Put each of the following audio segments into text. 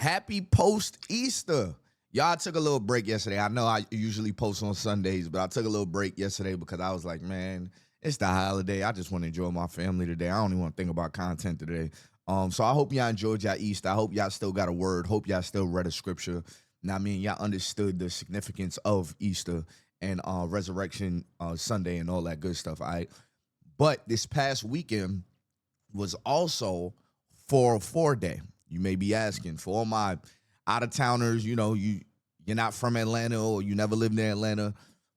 Happy post-Easter. Y'all took a little break yesterday. I know I usually post on Sundays, but I took a little break yesterday because I was like, man, it's the holiday. I just want to enjoy my family today. I don't even want to think about content today. So I hope y'all enjoyed y'all Easter. I hope y'all still got a word. Hope y'all still read a scripture. Now, I mean, y'all understood the significance of Easter and Resurrection Sunday and all that good stuff, all right? But this past weekend was also 404 Day. You may be asking, for all my out-of-towners, you know, you're not from Atlanta or you never lived in Atlanta,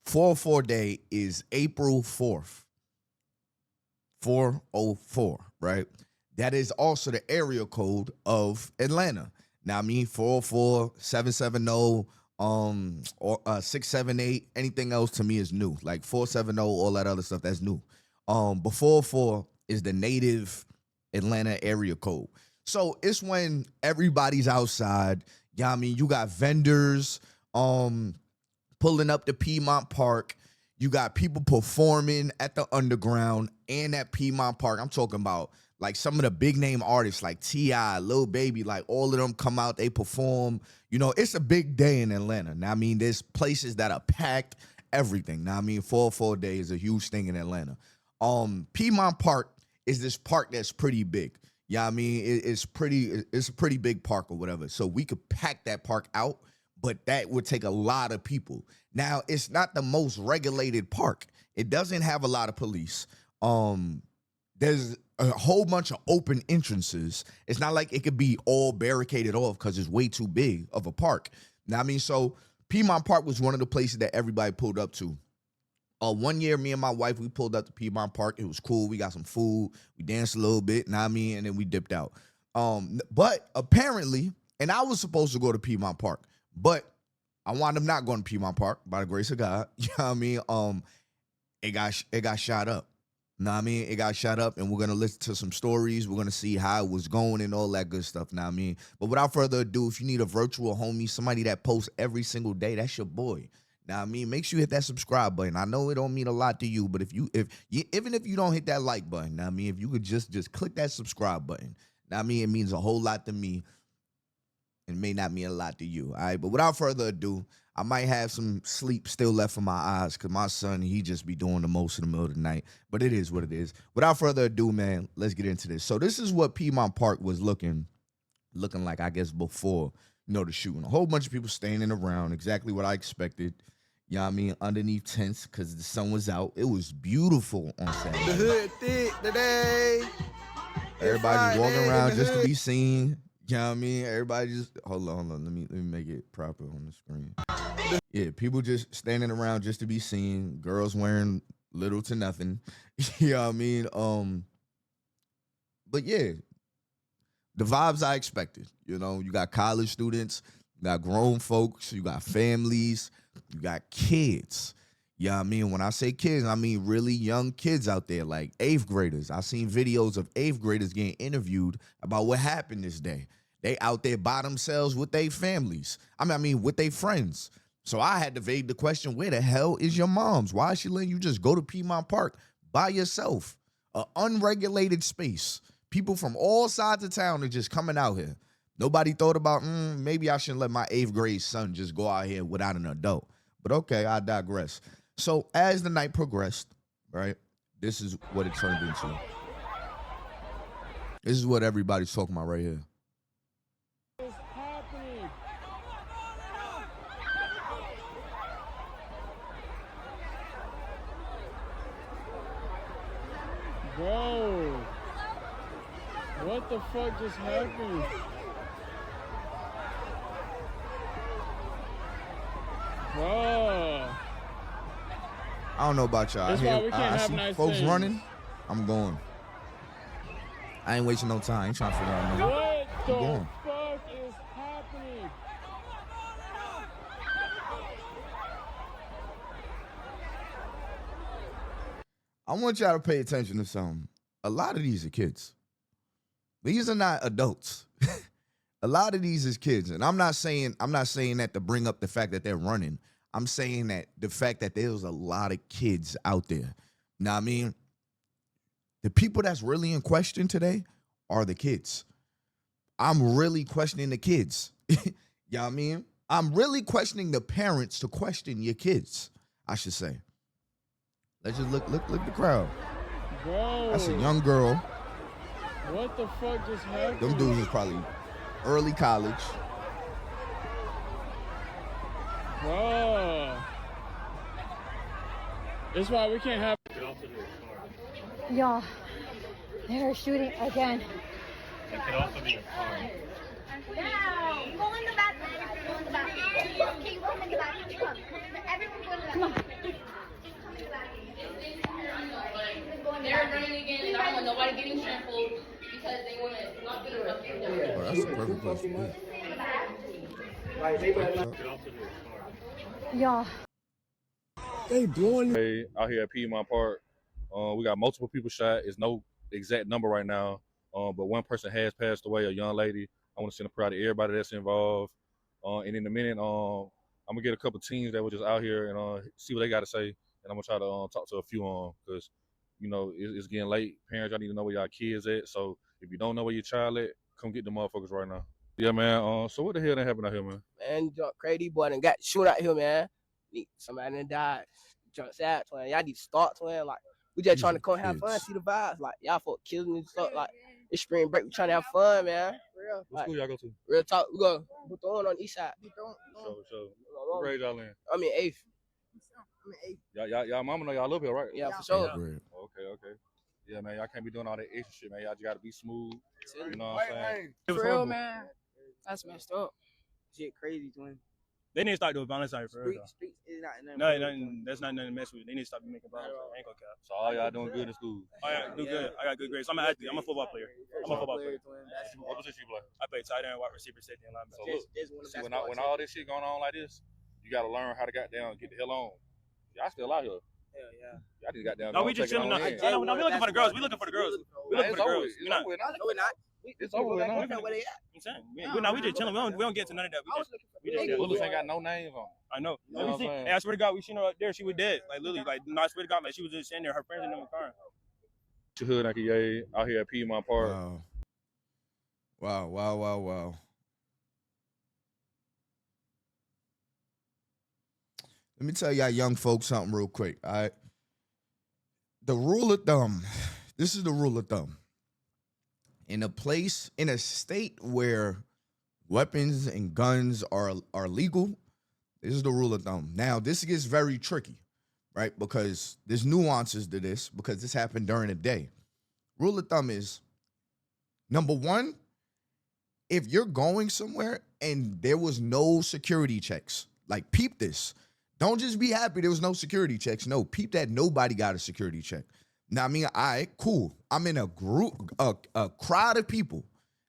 404 Day is April 4th. 404, right? That is also the area code of Atlanta. Now, I mean, 404, 770, or 678, anything else to me is new. Like 470, all that other stuff, that's new. But 404 is the native Atlanta area code. So it's when everybody's outside. Yeah, I mean, you got vendors pulling up to Piedmont Park. You got people performing at the Underground and at Piedmont Park. I'm talking about like some of the big name artists like T.I., Lil Baby, like all of them come out, they perform. You know, it's a big day in Atlanta. Now, I mean, there's places that are packed, everything. Now, I mean, 404 Day is a huge thing in Atlanta. Piedmont Park is this park that's pretty big. Yeah, I mean, it's a pretty big park or whatever. So we could pack that park out, but that would take a lot of people. Now, it's not the most regulated park. It doesn't have a lot of police. There's a whole bunch of open entrances. It's not like it could be all barricaded off because it's way too big of a park. Now, I mean, so Piedmont Park was one of the places that everybody pulled up to. One year, me and my wife, we pulled up to Piedmont Park. It was cool. We got some food. We danced a little bit, know what I mean? And then we dipped out. But apparently, and I was supposed to go to Piedmont Park, but I wound up not going to Piedmont Park by the grace of God. You know what I mean? It got shot up. Know what I mean? It got shot up, and we're going to listen to some stories. We're going to see how it was going and all that good stuff, know what I mean? But without further ado, if you need a virtual homie, somebody that posts every single day, that's your boy. Now, I mean, make sure you hit that subscribe button. I know it don't mean a lot to you, but even if you don't hit that like button, now, I mean, if you could just click that subscribe button, now, I mean, it means a whole lot to me. It may not mean a lot to you, all right? But without further ado, I might have some sleep still left in my eyes because my son, he just be doing the most in the middle of the night. But it is what it is. Without further ado, man, let's get into this. So this is what Piedmont Park was looking like, I guess, before, the shooting. A whole bunch of people standing around, exactly what I expected. You know what I mean? Underneath tents because the sun was out. It was beautiful on Saturday. The hood thick today. Everybody walking around just to be seen. You know what I mean? Everybody just hold on. Let me make it proper on the screen. Yeah, people just standing around just to be seen. Girls wearing little to nothing. You know what I mean? But yeah, the vibes I expected. You know, you got college students, you got grown folks, you got families, you got kids. You know what I mean? When I say kids, I mean really young kids out there, like 8th graders. I seen videos of 8th graders getting interviewed about what happened this day. They out there by themselves with their families. I mean, with their friends. So I had to evade the question, where the hell is your mom's? Why is she letting you just go to Piedmont Park by yourself? An unregulated space. People from all sides of town are just coming out here. Nobody thought about, maybe I shouldn't let my 8th grade son just go out here without an adult. But okay, I digress. So as the night progressed, right, this is what it turned into. This is what everybody's talking about right here. What's happening? Bro, what the fuck just happened? Bro. I don't know about y'all. That's why we can't I have see nice folks things. running. I'm going. I ain't wasting no time. I ain't trying to figure out nothing. What the going. fuck is happening? I want y'all to pay attention to something. A lot of these are kids. These are not adults. A lot of these is kids. And I'm not saying that to bring up the fact that they're running. I'm saying that the fact that there's a lot of kids out there. Now, I mean, the people that's really in question today are the kids. I'm really questioning the kids. You know what I mean? I'm really questioning the parents to question your kids, I should say. Let's just look at the crowd. Bro. That's a young girl. What the fuck just happened? Them dudes is probably early college. Bro. That's why we can't have. Y'all, they're shooting again. It could also be a car. Now, go in the bathroom. Go in the bathroom. Okay, you come in the bathroom. Come. Everyone go in the bathroom. They're running again, and I don't want nobody getting trampled because they want to not be arrested. Oh, that's a perfect place to be. Y'all. They blowing. Hey, out here at Piedmont Park, we got multiple people shot. It's no exact number right now, but one person has passed away, a young lady. I want to send a prayer to everybody that's involved. And in a minute, I'm gonna get a couple teams that were just out here and see what they got to say. And I'm gonna try to talk to a few because you know it's getting late. Parents, y'all need to know where y'all kids at. So if you don't know where your child at, come get the motherfuckers right now. Yeah, man. So what the hell done happened out here, man? Man, jump crazy boy done got shot out here, man. Somebody done died. Jump sad, twin. Y'all need to start, twin. Like, we just trying to come have fun, see the vibes. Like, y'all folk killing and stuff. Like, it's spring break. We trying to have fun, man. Real. What school y'all go to? Real talk. We go Bouton on the east side. So what grade y'all in? I mean, 8th. Y'all mama know y'all live here, right? Yeah, for sure. Okay. Yeah, man, y'all can't be doing all that extra shit, man. Y'all just gotta be smooth. You know what I'm saying? For real, man. That's messed up. Shit crazy, twin. They need to start doing violence out here for real. Streets is not That's not nothing to mess with. They need to stop making violence. I ain't gonna cap. So all y'all doing good in school? Oh yeah, do good. I got good grades. I'm an athlete. I'm a football player. What position you play? I play tight end, wide receiver, safety, and linebacker. So look, see, when all this shit going on like this, you gotta learn how to goddamn get the hell on. Y'all still out here. Hell yeah. Y'all just goddamn. No, we just chilling. No, we looking for the girls. We looking for the girls. We looking for the girls. It's over with now. No, we're not. It's over with now. Where they at? I'm saying, we just chilling. We don't get into none of that. We just Bullets ain't got no names on. I know. You know what I'm saying? Hey, I swear to God, we seen her up there. She was dead. Like literally, like no, I swear to God, like she was just sitting there. Her friends in them car. Hood out here at Piedmont Park. Wow. Let me tell y'all young folks something real quick, all right? The rule of thumb, this is the rule of thumb. In a state where weapons and guns are legal, this is the rule of thumb. Now, this gets very tricky, right? Because there's nuances to this because this happened during the day. Rule of thumb is, number one, if you're going somewhere and there was no security checks, like peep this. Don't just be happy there was no security checks. No, peep that nobody got a security check. Now, I mean, all right, cool. I'm in a group, a crowd of people.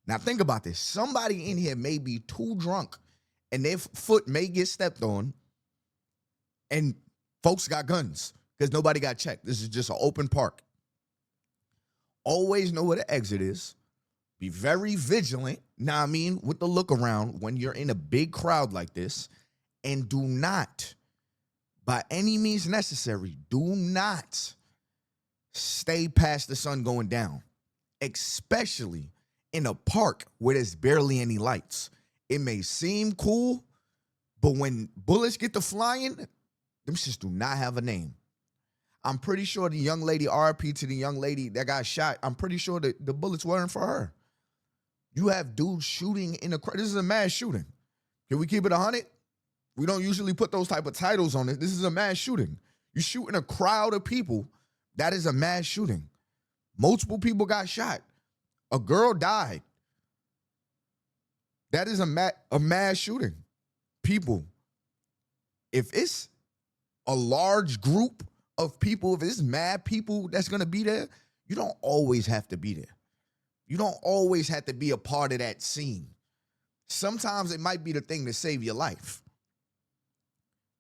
Now, think about this. Somebody in here may be too drunk and their foot may get stepped on and folks got guns because nobody got checked. This is just an open park. Always know where the exit is. Be very vigilant, now I mean, with the look around when you're in a big crowd like this. And do not, by any means necessary, do not stay past the sun going down, especially in a park where there's barely any lights. It may seem cool, but when bullets get to flying, them shits do not have a name. I'm pretty sure the young lady, RIP to the young lady that got shot, I'm pretty sure that the bullets weren't for her. You have dudes shooting in a crowd. This is a mass shooting. Can we keep it 100? We don't usually put those type of titles on it. This is a mass shooting. You shoot in a crowd of people. That is a mass shooting. Multiple people got shot. A girl died. That is a mass shooting. People, if it's a large group of people, if it's mad people that's going to be there, you don't always have to be there. You don't always have to be a part of that scene. Sometimes it might be the thing to save your life,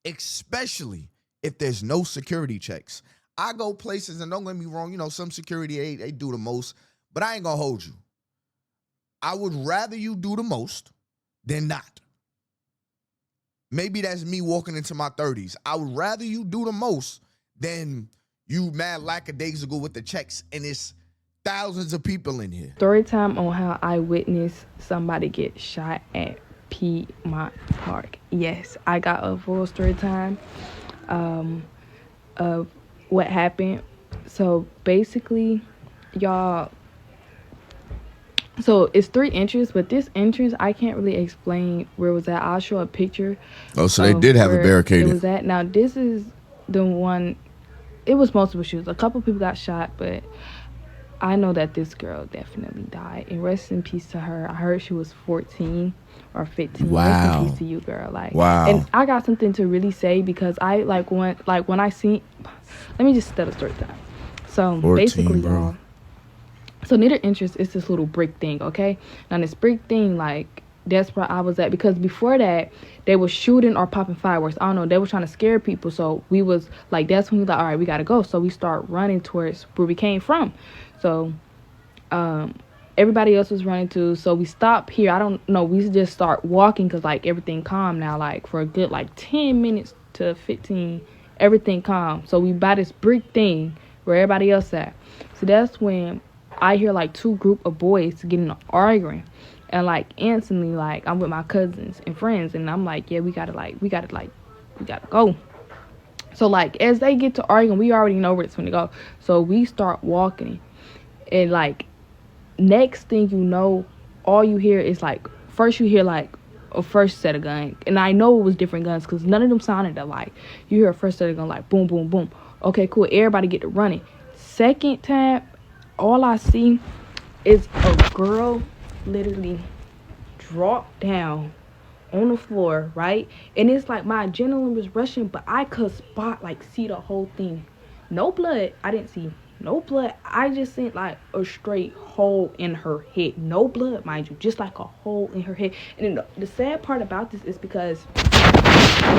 especially if there's no security checks. I go places, and don't get me wrong, you know, some security, they do the most, but I ain't gonna hold you. I would rather you do the most than not. Maybe that's me walking into my 30s. I would rather you do the most than you mad lackadaisical with the checks, and it's thousands of people in here. Story time on how I witnessed somebody get shot at Piedmont Park. Yes, I got a full story time of what happened. So basically, y'all, so it's 3 entries, but this entrance I can't really explain where it was at. I'll show a picture. Oh, so they did have it barricaded. It was at. Now this is the one. It was multiple shooters. A couple people got shot, but I know that this girl definitely died. And rest in peace to her. I heard she was 14 or 15. Wow. Rest in peace to you, girl. Like, wow. And I got something to really say because I when I seen. Let me just tell the story time. So 14, basically, bro. y'all. So near the entrance is this little brick thing, okay? Now this brick thing, like, that's where I was at because before that they were shooting or popping fireworks. I don't know, they were trying to scare people. So we was like, that's when we like, all right, we gotta go. So we start running towards where we came from. So everybody else was running too. So we stopped here. I don't know, we just start walking because like everything calm now. Like for a good like 10 minutes to 15, everything calm. So we by this brick thing where everybody else at. So that's when I hear like 2 group of boys getting arguing. And like instantly, like I'm with my cousins and friends, and I'm like, yeah, we gotta go. So like as they get to arguing, we already know where it's gonna go. So we start walking, and like next thing you know, all you hear is like first you hear like a first set of guns, and I know it was different guns because none of them sounded alike. You hear a first set of gun like boom, boom, boom. Okay, cool. Everybody get to running. Second time, all I see is a girl literally drop down on the floor, right? And it's like my adrenaline was rushing, but I could see the whole thing. No blood. I didn't see no blood. I just seen like a straight hole in her head. No blood, mind you, just like a hole in her head. And then the sad part about this is because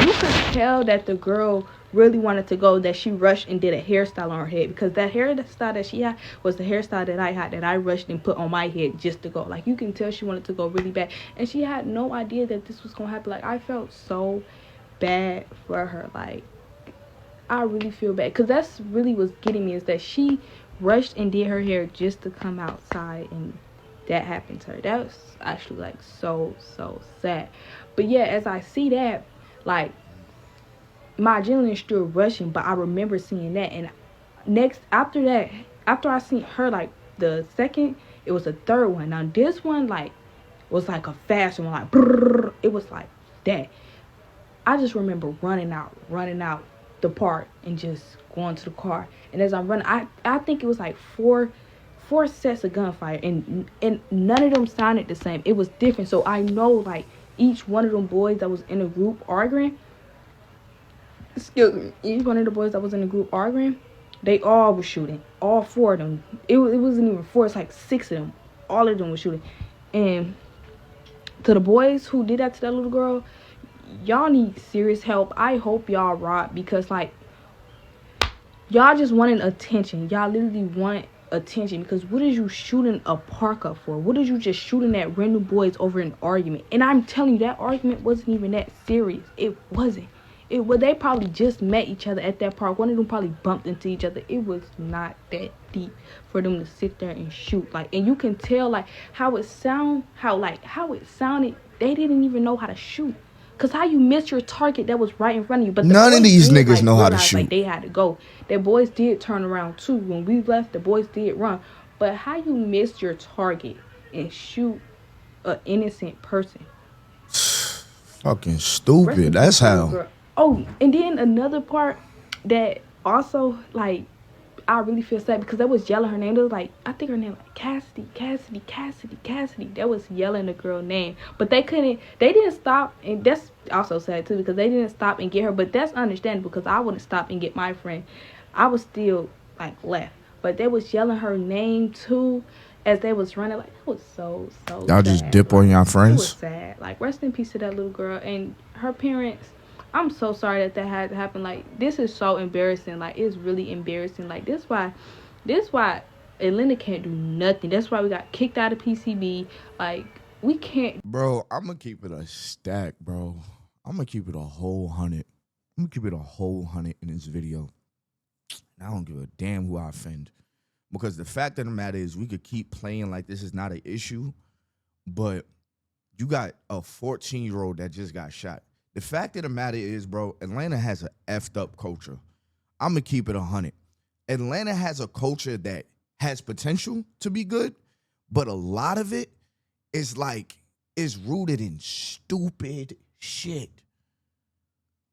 you could tell that the girl really wanted to go, that she rushed and did a hairstyle on her head, because that hairstyle that she had was the hairstyle that I had, that I rushed and put on my head just to go. Like you can tell she wanted to go really bad, and she had no idea that this was gonna happen. Like I felt so bad for her. Like I really feel bad, because that's really what's getting me, is that she rushed and did her hair just to come outside, and that happened to her. That was actually like so sad. But yeah, as I see that, like my adrenaline is still rushing, but I remember seeing that. And next after that, after I seen her, like the second, it was a third one. Now this one like was like a fast one, like brrr, it was like that. I just remember running out the park and just going to the car. And as I'm running, I think it was like four sets of gunfire, and none of them sounded the same. It was different. So I know like each one of them boys that was in a group arguing, each one of the boys that was in the group arguing, they all were shooting. All 4 of them. It wasn't even 4, it's like 6 of them. All of them were shooting. And to the boys who did that to that little girl, y'all need serious help. I hope y'all rot, because like y'all just wanted attention. Y'all literally want attention, because what is you shooting a park up for? What is you just shooting at random boys over an argument? And I'm telling you, that argument wasn't even that serious. It wasn't. They probably just met each other at that park. One of them probably bumped into each other. It was not that deep for them to sit there and shoot. Like, and you can tell like how it sounded. They didn't even know how to shoot. Cause how you miss your target that was right in front of you? But none of these niggas like, know how to shoot. Like they had to go. The boys did turn around too. When we left, the boys did run. But how you miss your target and shoot an innocent person? Fucking stupid. That's how. Girl. Oh, and then another part that also like I really feel sad, because they was yelling her name. It was like, I think her name like Cassidy. That was yelling the girl name, but they didn't stop, and that's also sad too, because they didn't stop and get her. But that's understandable, because I wouldn't stop and get my friend. I was still like left, but they was yelling her name too as they was running. Like it was so y'all sad. just dip on y'all friends. It was sad. Like rest in peace to that little girl and her parents. I'm so sorry that had to happen. Like this is so embarrassing. Like it's really embarrassing. Like this why Atlanta can't do nothing. That's why we got kicked out of PCB. Like we can't. Bro, I'm gonna keep it a stack, bro. I'm gonna keep it a whole 100. I'm gonna keep it a whole 100 in this video. I don't give a damn who I offend. Because the fact of the matter is we could keep playing like this is not an issue, but you got a 14-year-old that just got shot. The fact of the matter is, bro, Atlanta has an effed up culture. I'm going to keep it 100. Atlanta has a culture that has potential to be good, but a lot of it is rooted in stupid shit.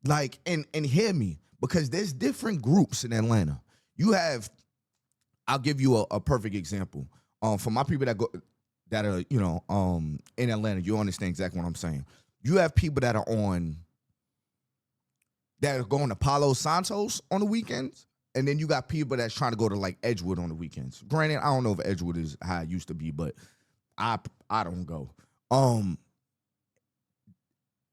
Like, and hear me, because there's different groups in Atlanta. You have, I'll give you a perfect example. For my people that are, in Atlanta, you understand exactly what I'm saying. You have people that are going to Palo Santos on the weekends, and then you got people that's trying to go to like Edgewood on the weekends. Granted, I don't know if Edgewood is how it used to be, but I don't go.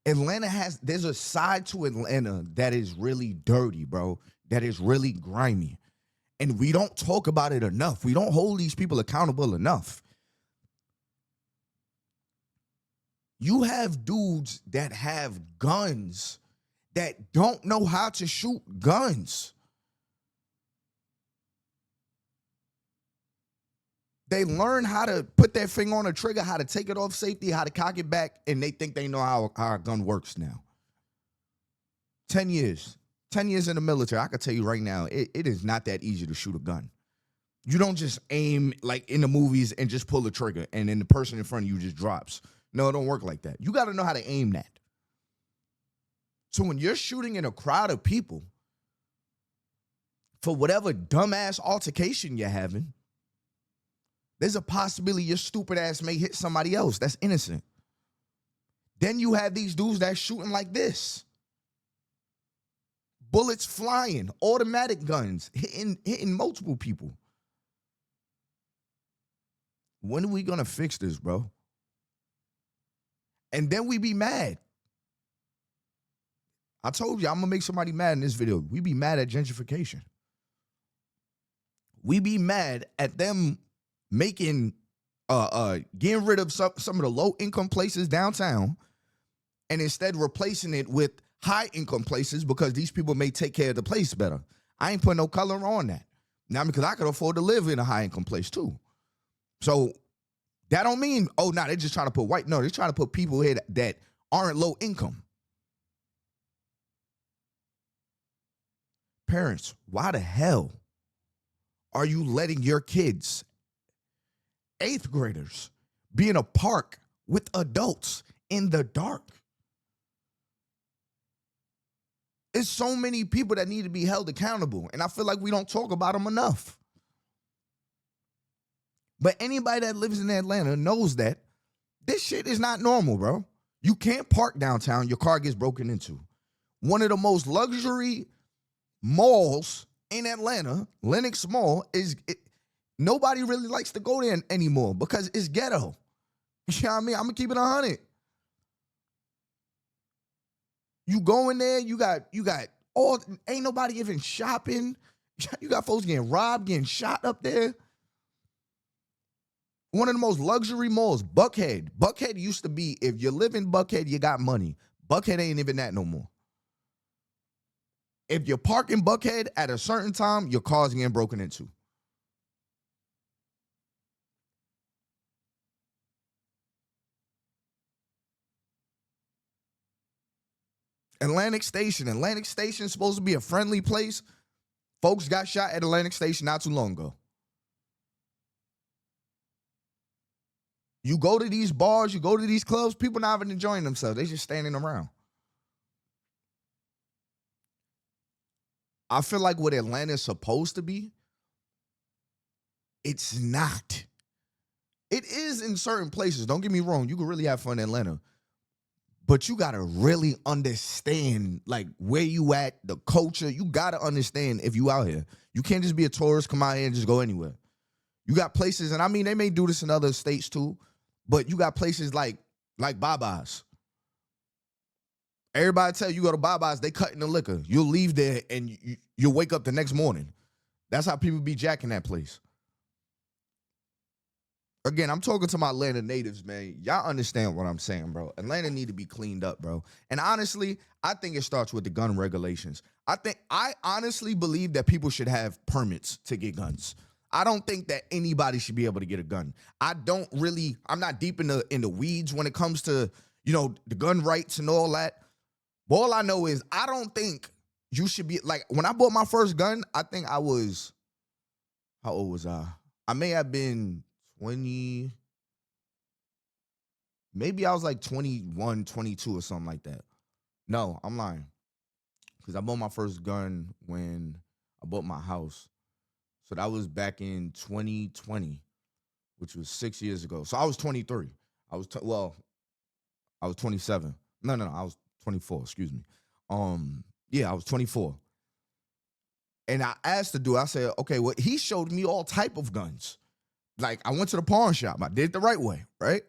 There's a side to Atlanta that is really dirty, bro. That is really grimy. And we don't talk about it enough. We don't hold these people accountable enough. You have dudes that have guns that don't know how to shoot guns. They learn how to put their finger on a trigger, how to take it off safety, how to cock it back, and they think they know how a gun works now. 10 years. 10 years in the military, I can tell you right now, it is not that easy to shoot a gun. You don't just aim like in the movies and just pull the trigger, and then the person in front of you just drops. No, it don't work like that. You got to know how to aim that. So when you're shooting in a crowd of people, for whatever dumbass altercation you're having, there's a possibility your stupid ass may hit somebody else that's innocent. Then you have these dudes that's shooting like this. Bullets flying, automatic guns, hitting multiple people. When are we going to fix this, bro? And then we be mad. I told you, I'm going to make somebody mad in this video. We be mad at gentrification. We be mad at them getting rid of some of the low-income places downtown and instead replacing it with high-income places because these people may take care of the place better. I ain't putting no color on that. Now, because I could afford to live in a high-income place, too. So that don't mean, they're just trying to put white. No, they're trying to put people here that aren't low-income. Parents, why the hell are you letting your kids, 8th graders, be in a park with adults in the dark? There's so many people that need to be held accountable, and I feel like we don't talk about them enough. But anybody that lives in Atlanta knows that this shit is not normal, bro. You can't park downtown, your car gets broken into. One of the most luxury malls in Atlanta, Lenox Mall, nobody really likes to go there anymore because it's ghetto. You know what I mean? I'm going to keep it 100. You go in there, you got ain't nobody even shopping. You got folks getting robbed, getting shot up there. One of the most luxury malls, Buckhead. Buckhead used to be, if you live in Buckhead, you got money. Buckhead ain't even that no more. If you park in Buckhead at a certain time, your car's getting broken into. Atlantic Station is supposed to be a friendly place. Folks got shot at Atlantic Station not too long ago. You go to these bars, you go to these clubs, people not even enjoying themselves. They just standing around. I feel like what Atlanta is supposed to be, it's not. It is in certain places. Don't get me wrong. You can really have fun in Atlanta. But you got to really understand, like, where you at, the culture. You got to understand if you out here. You can't just be a tourist, come out here and just go anywhere. You got places, and I mean, they may do this in other states too, but you got places like Baba's. Everybody tell you go to Baba's, they cutting the liquor. You'll leave there and you'll wake up the next morning. That's how people be jacking that place. Again, I'm talking to my Atlanta natives, man. Y'all understand what I'm saying, bro. Atlanta need to be cleaned up, bro. And honestly, I think it starts with the gun regulations. I honestly believe that people should have permits to get guns. I don't think that anybody should be able to get a gun. I'm not deep in the weeds when it comes to, the gun rights and all that. But all I know is I don't think you should be, like, when I bought my first gun, I think how old was I? I may have been 20, maybe I was like 21, 22 or something like that. No, I'm lying. Because I bought my first gun when I bought my house. So that was back in 2020, which was 6 years ago. So I was 23. I was 27. No, I was 24, excuse me. Yeah, I was 24. And I asked the dude, I said, okay, well, he showed me all type of guns. Like, I went to the pawn shop. I did it the right way, right?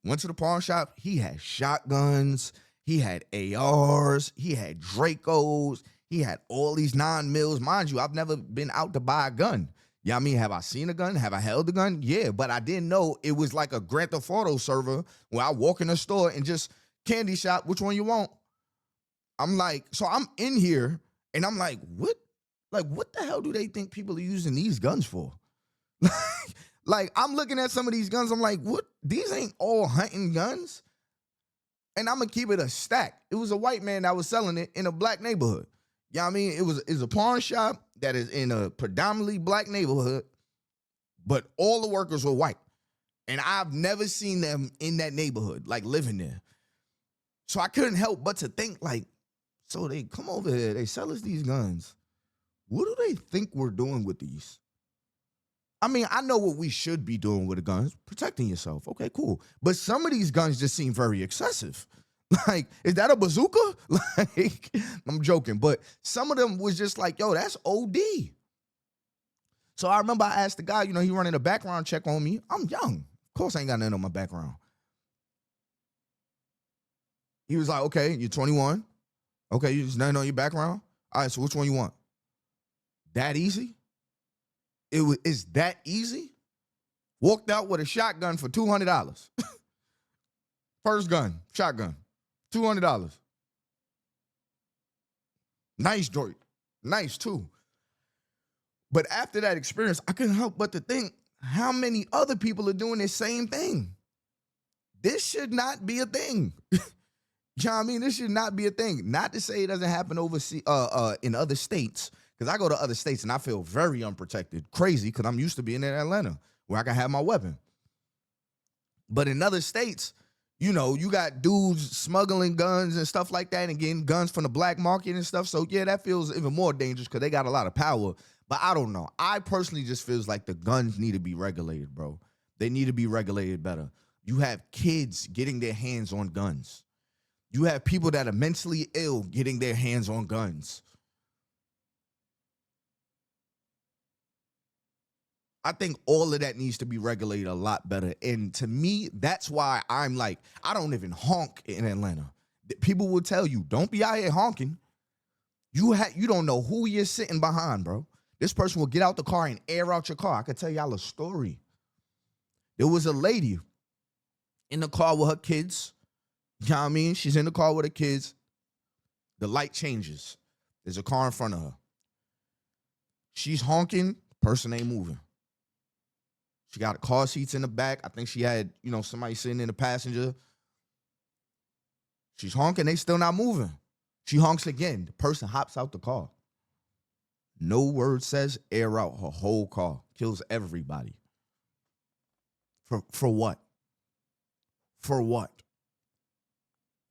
Went to the pawn shop. He had shotguns. He had ARs. He had Dracos. He had all these 9mm. Mind you, I've never been out to buy a gun. Yeah, I mean, have I seen a gun? Have I held a gun? Yeah, but I didn't know it was like a Grand Theft Auto server where I walk in the store and just candy shop, which one you want? I'm like, so I'm in here and I'm like, what? Like, what the hell do they think people are using these guns for? Like, I'm looking at some of these guns. I'm like, what? These ain't all hunting guns. And I'm going to keep it a stack. It was a white man that was selling it in a black neighborhood. You know what I mean? It's a pawn shop that is in a predominantly black neighborhood, but all the workers were white. And I've never seen them in that neighborhood, like living there. So I couldn't help but to think, like, so they come over here, they sell us these guns. What do they think we're doing with these? I mean, I know what we should be doing with the guns, protecting yourself. Okay, cool. But some of these guns just seem very excessive. Like, is that a bazooka? Like, I'm joking. But some of them was just like, yo, that's OD. So I remember I asked the guy, he running a background check on me. I'm young. Of course I ain't got nothing on my background. He was like, okay, you're 21. Okay, you just nothing on your background? All right, so which one you want? That easy? It's that easy? Walked out with a shotgun for $200. First gun, shotgun, $200. Nice joint. Nice too. But after that experience, I couldn't help but to think how many other people are doing the same thing. This should not be a thing. You know what I mean? This should not be a thing. Not to say it doesn't happen overseas, in other states, because I go to other states and I feel very unprotected. Crazy, because I'm used to being in Atlanta where I can have my weapon. But in other states, you got dudes smuggling guns and stuff like that and getting guns from the black market and stuff. So, yeah, that feels even more dangerous because they got a lot of power. But I don't know. I personally just feels like the guns need to be regulated, bro. They need to be regulated better. You have kids getting their hands on guns. You have people that are mentally ill getting their hands on guns. I think all of that needs to be regulated a lot better. And to me, that's why I'm like, I don't even honk in Atlanta. People will tell you, don't be out here honking. You don't know who you're sitting behind, bro. This person will get out the car and air out your car. I could tell y'all a story. There was a lady in the car with her kids. You know what I mean? She's in the car with her kids. The light changes. There's a car in front of her. She's honking. Person ain't moving. She got car seats in the back. I think she had, somebody sitting in the passenger. She's honking. They still not moving. She honks again. The person hops out the car. No word says, air out her whole car. Kills everybody. For what? For what?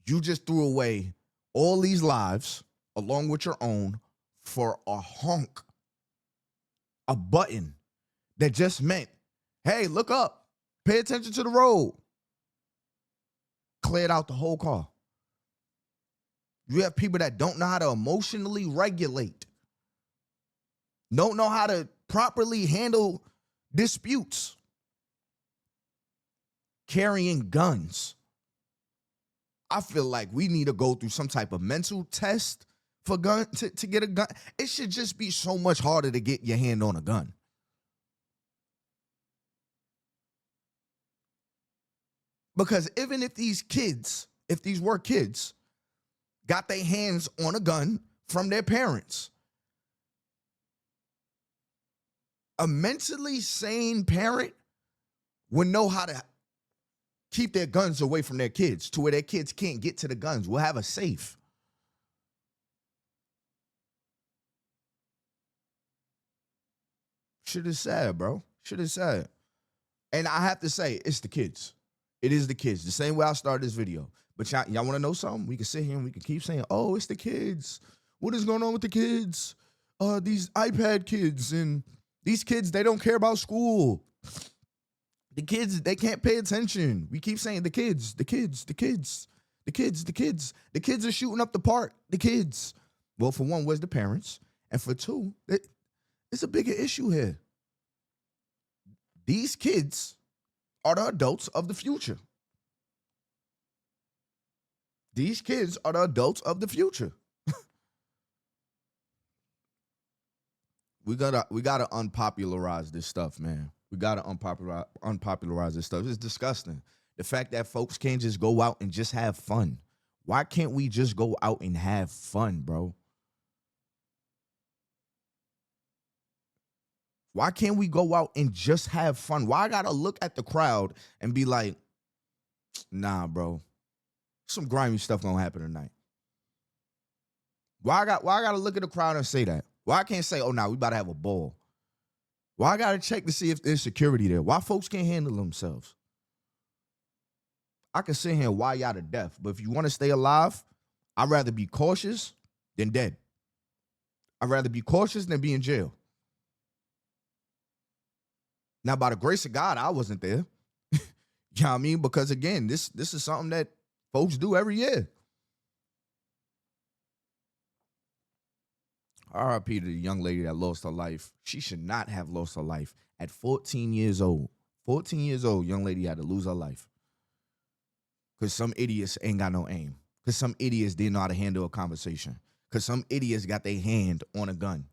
You just threw away all these lives, along with your own, for a honk. A button that just meant, hey, look up. Pay attention to the road. Cleared out the whole car. You have people that don't know how to emotionally regulate. Don't know how to properly handle disputes. Carrying guns. I feel like we need to go through some type of mental test for gun to get a gun. It should just be so much harder to get your hand on a gun. Because even if these were kids, got their hands on a gun from their parents, A mentally sane parent would know how to keep their guns away from their kids to where their kids can't get to the guns. We'll have a safe. Shit is sad, bro. Shit is sad. And I have to say, it's the kids. It is the kids. The same way I started this video. But y'all want to know something? We can sit here and we can keep saying, oh, it's the kids. What is going on with the kids? These iPad kids and these kids, they don't care about school. The kids, they can't pay attention. We keep saying the kids, the kids, the kids, the kids, the kids. The kids are shooting up the park. The kids. Well, for one, where's the parents? And for two, it's a bigger issue here. These kids are the adults of the future. These kids are the adults of the future. We gotta unpopularize this stuff, man. We gotta unpopularize this stuff. It's disgusting. The fact that folks can't just go out and just have fun. Why can't we just go out and have fun, bro? Why can't we go out and just have fun? Why I gotta look at the crowd and be like, nah, bro. Some grimy stuff gonna happen tonight. Why I gotta look at the crowd and say that? Why I can't say, oh, nah, we about to have a ball? Why I gotta check to see if there's security there? Why folks can't handle themselves? I can sit here and wire y'all to death, but if you want to stay alive, I'd rather be cautious than dead. I'd rather be cautious than be in jail. Now, by the grace of God, I wasn't there. You know what I mean? Because again, this is something that folks do every year. R.I.P. to the young lady that lost her life. She should not have lost her life at 14 years old. 14 years old, young lady had to lose her life. Because some idiots ain't got no aim. Because some idiots didn't know how to handle a conversation. Because some idiots got their hand on a gun.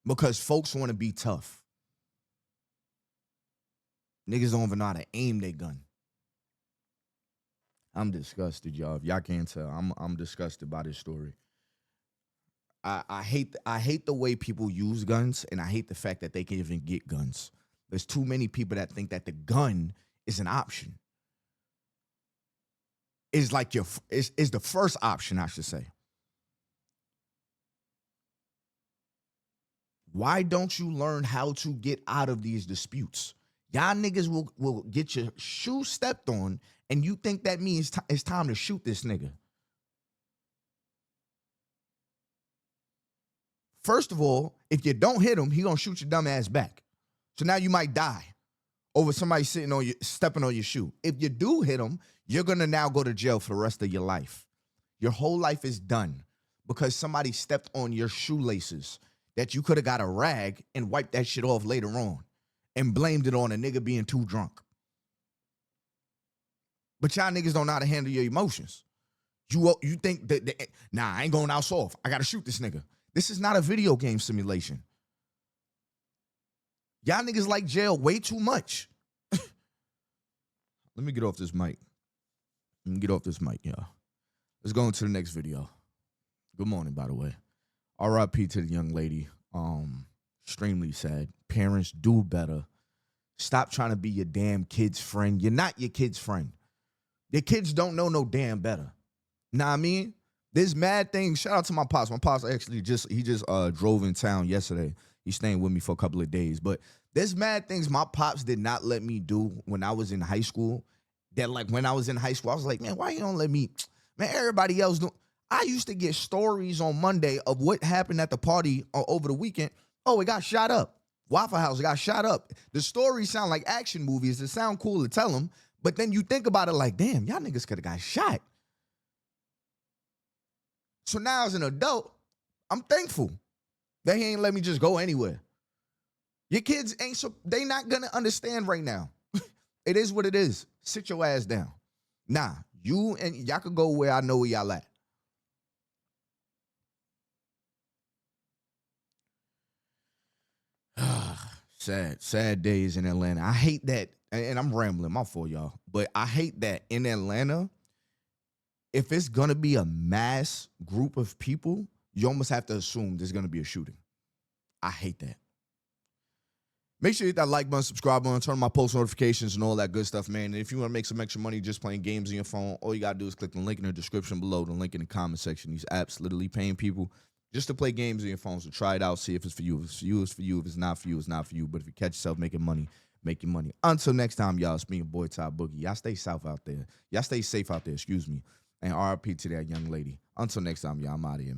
Because folks want to be tough. Niggas don't even know how to aim their gun. I'm disgusted, y'all. If y'all can't tell, I'm disgusted by this story. I hate the way people use guns, and I hate the fact that they can even get guns. There's too many people that think that the gun is an option. Is like is the first option, I should say. Why don't you learn how to get out of these disputes? Y'all niggas will get your shoe stepped on, and you think that means it's time to shoot this nigga. First of all, if you don't hit him, he gonna shoot your dumb ass back. So now you might die over somebody stepping on your shoe. If you do hit him, you're gonna now go to jail for the rest of your life. Your whole life is done because somebody stepped on your shoelaces that you could have got a rag and wiped that shit off later on and blamed it on a nigga being too drunk. But y'all niggas don't know how to handle your emotions. You think that nah, I ain't going out soft. I gotta shoot this nigga. This is not a video game simulation. Y'all niggas like jail way too much. Let me get off this mic. Y'all. Let's go into the next video. Good morning, by the way. R.I.P. to the young lady. Extremely sad. Parents, do better. Stop trying to be your damn kid's friend. You're not your kid's friend. Your kids don't know no damn better. Know what I mean? There's mad things. Shout out to my pops. My pops actually just drove in town yesterday. He's staying with me for a couple of days. But there's mad things my pops did not let me do when I was in high school. That like when I was in high school, I was like, man, why you don't let me? Man, everybody else do. I used to get stories on Monday of what happened at the party over the weekend. Oh, it got shot up. Waffle House got shot up. The stories sound like action movies. It sound cool to tell them. But then you think about it like, damn, y'all niggas could have got shot. So now as an adult, I'm thankful. They ain't let me just go anywhere. Your kids they not gonna understand right now. It is what it is. Sit your ass down. Nah, you and y'all could go where I know where y'all at. Sad days in Atlanta. I hate that, and I'm rambling, my fault, y'all. But I hate that in Atlanta, if it's gonna be a mass group of people, you almost have to assume there's gonna be a shooting. I hate that. Make sure you hit that like button, subscribe button, turn on my post notifications and all that good stuff, man. And if you want to make some extra money just playing games on your phone, all you got to do is click the link in the description below, the link in the comment section. These apps literally paying people just to play games on your phone. So try it out, see if it's for you. If it's for you, it's for you. If it's not for you, it's not for you. But if you catch yourself making money, make your money. Until next time, y'all, it's me, your boy, Ty Boogie. Y'all stay safe out there. Y'all stay safe out there, excuse me. And RIP to that young lady. Until next time, y'all, I'm out of here.